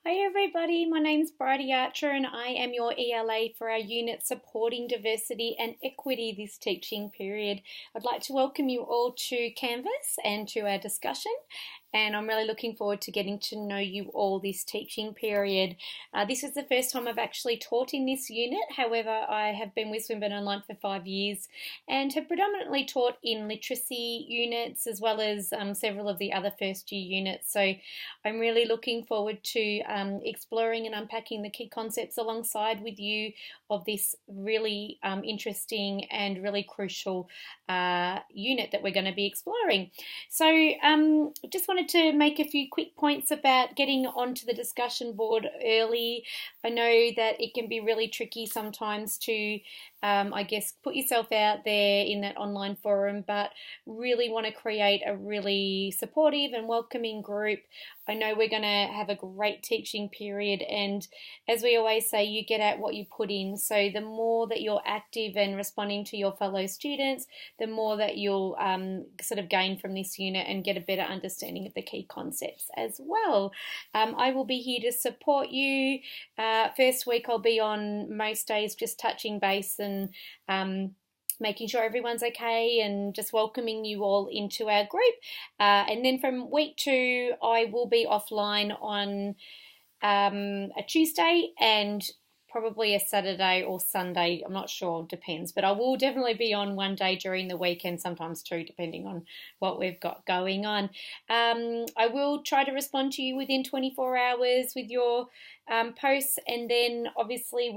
Hi everybody, my name's Bridie Archer and I am your ELA for our unit supporting diversity and equity this teaching period. I'd like to welcome you all to Canvas and to our discussion, and I'm really looking forward to getting to know you all this teaching period. This is the first time I've actually taught in this unit. However, I have been with Swinburne Online for 5 years and have predominantly taught in literacy units as well as several of the other first year units. So I'm really looking forward to exploring and unpacking the key concepts alongside with you of this really interesting and really crucial unit that we're going to be exploring. So just wanted to make a few quick points about getting onto the discussion board early. I know that it can be really tricky sometimes to I guess put yourself out there in that online forum, but really want to create a really supportive and welcoming group. I know we're going to have a great teaching period, and as we always say, you get out what you put in. So the more that you're active and responding to your fellow students, the more that you'll sort of gain from this unit and get a better understanding of the key concepts as well. I will be here to support you. First week I'll be on most days just touching base and making sure everyone's okay and just welcoming you all into our group. And then from week 2, I will be offline on a Tuesday and probably a Saturday or Sunday. I'm not sure, depends, but I will definitely be on one day during the weekend, sometimes 2, depending on what we've got going on. I will try to respond to you within 24 hours with your posts, and then obviously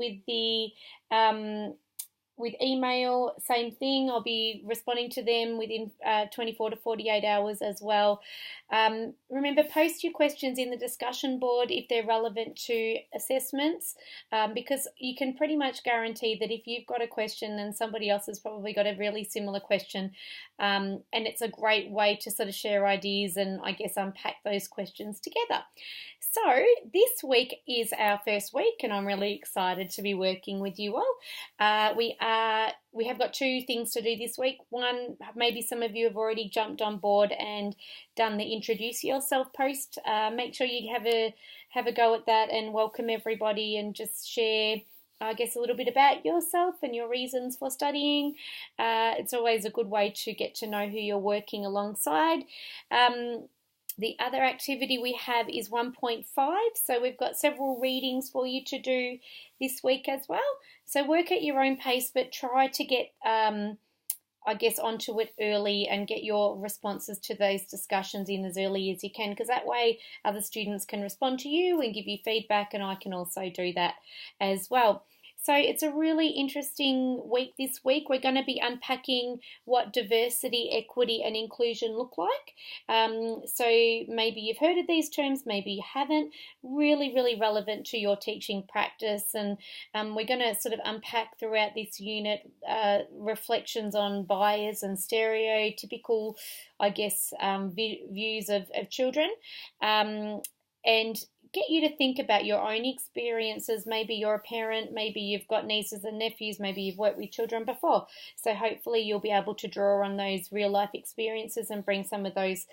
with email, same thing. I'll be responding to them within 24 to 48 hours as well. Remember, post your questions in the discussion board if they're relevant to assessments, because you can pretty much guarantee that if you've got a question, then somebody else has probably got a really similar question, and it's a great way to sort of share ideas and I guess unpack those questions together. So this week is our first week and I'm really excited to be working with you all. We have got 2 things to do this week. One, maybe some of you have already jumped on board and done the introduce yourself post. Make sure you have a go at that and welcome everybody and just share, I guess, a little bit about yourself and your reasons for studying. It's always a good way to get to know who you're working alongside. The other activity we have is 1.5, so we've got several readings for you to do this week as well. So work at your own pace, but try to get, I guess, onto it early and get your responses to those discussions in as early as you can, because that way other students can respond to you and give you feedback, and I can also do that as well. So it's a really interesting week this week. We're going to be unpacking what diversity, equity and inclusion look like. So maybe you've heard of these terms, maybe you haven't. Really, really relevant to your teaching practice. And we're going to sort of unpack throughout this unit reflections on bias and stereotypical, I guess, views of children. And get you to think about your own experiences. Maybe you're a parent, maybe you've got nieces and nephews, maybe you've worked with children before. So hopefully you'll be able to draw on those real life experiences and bring some of those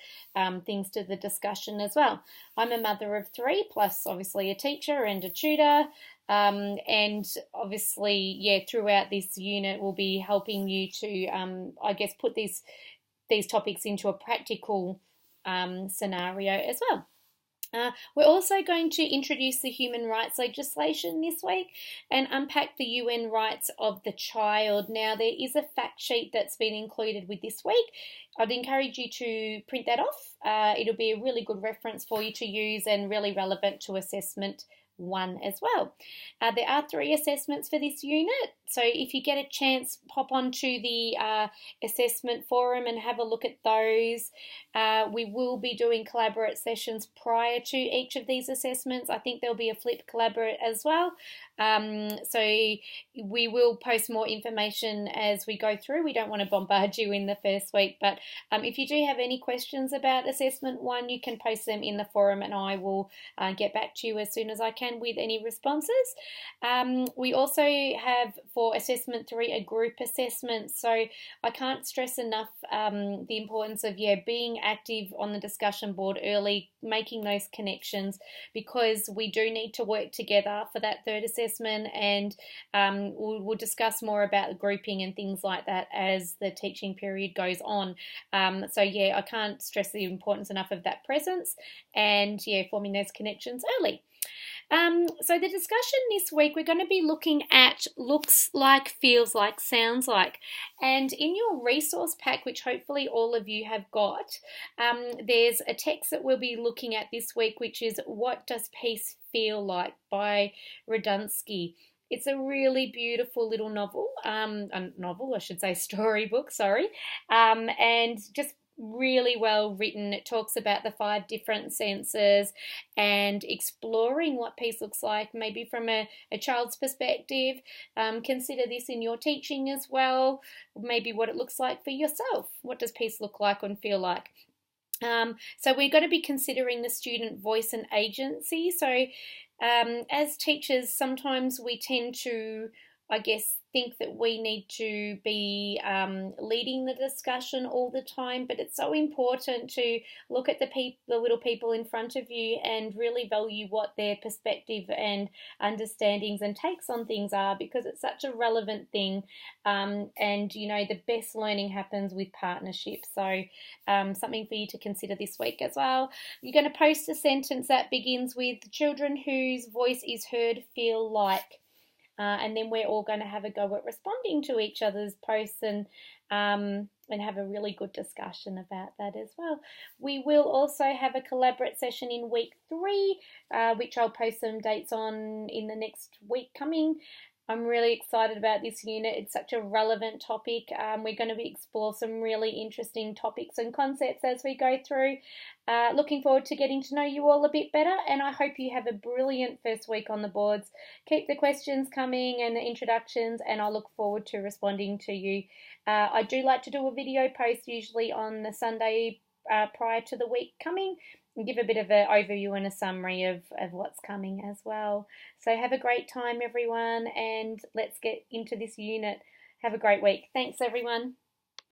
things to the discussion as well. I'm a mother of 3, plus obviously a teacher and a tutor. And obviously, yeah, throughout this unit we'll be helping you to, I guess, put these topics into a practical scenario as well. We're also going to introduce the human rights legislation this week and unpack the UN rights of the child. Now, there is a fact sheet that's been included with this week. I'd encourage you to print that off. It'll be a really good reference for you to use and really relevant to assessment 1 as well. There are 3 assessments for this unit, so if you get a chance, pop onto the assessment forum and have a look at those. We will be doing collaborate sessions prior to each of these assessments. I think there'll be a flipped collaborate as well. So we will post more information as we go through. We don't want to bombard you in the first week, but if you do have any questions about assessment 1, you can post them in the forum and I will get back to you as soon as I can can with any responses. We also have for assessment 3 a group assessment, so I can't stress enough the importance of being active on the discussion board early, making those connections, because we do need to work together for that third assessment, and we'll discuss more about grouping and things like that as the teaching period goes on. So I can't stress the importance enough of that presence and forming those connections early. So the discussion this week, we're going to be looking at looks like, feels like, sounds like. And in your resource pack, which hopefully all of you have got, there's a text that we'll be looking at this week, which is What Does Peace Feel Like by Radunsky. It's a really beautiful little storybook, and just really well written. It talks about the 5 different senses and exploring what peace looks like, maybe from a child's perspective. Consider this in your teaching as well, maybe what it looks like for yourself. What does peace look like and feel like? So we're going to be considering the student voice and agency. So as teachers, sometimes we tend to, think that we need to be leading the discussion all the time, but it's so important to look at the little people in front of you and really value what their perspective and understandings and takes on things are, because it's such a relevant thing. And the best learning happens with partnership. So something for you to consider this week as well. You're going to post a sentence that begins with children whose voice is heard feel like. And then we're all going to have a go at responding to each other's posts and have a really good discussion about that as well. We will also have a collaborate session in week 3, which I'll post some dates on in the next week coming. I'm really excited about this unit. It's such a relevant topic. We're going to explore some really interesting topics and concepts as we go through. Looking forward to getting to know you all a bit better, and I hope you have a brilliant first week on the boards. Keep the questions coming and the introductions, and I look forward to responding to you. I do like to do a video post usually on the Sunday prior to the week coming, and give a bit of an overview and a summary of what's coming as well. So have a great time, everyone, and let's get into this unit. Have a great week. Thanks, everyone.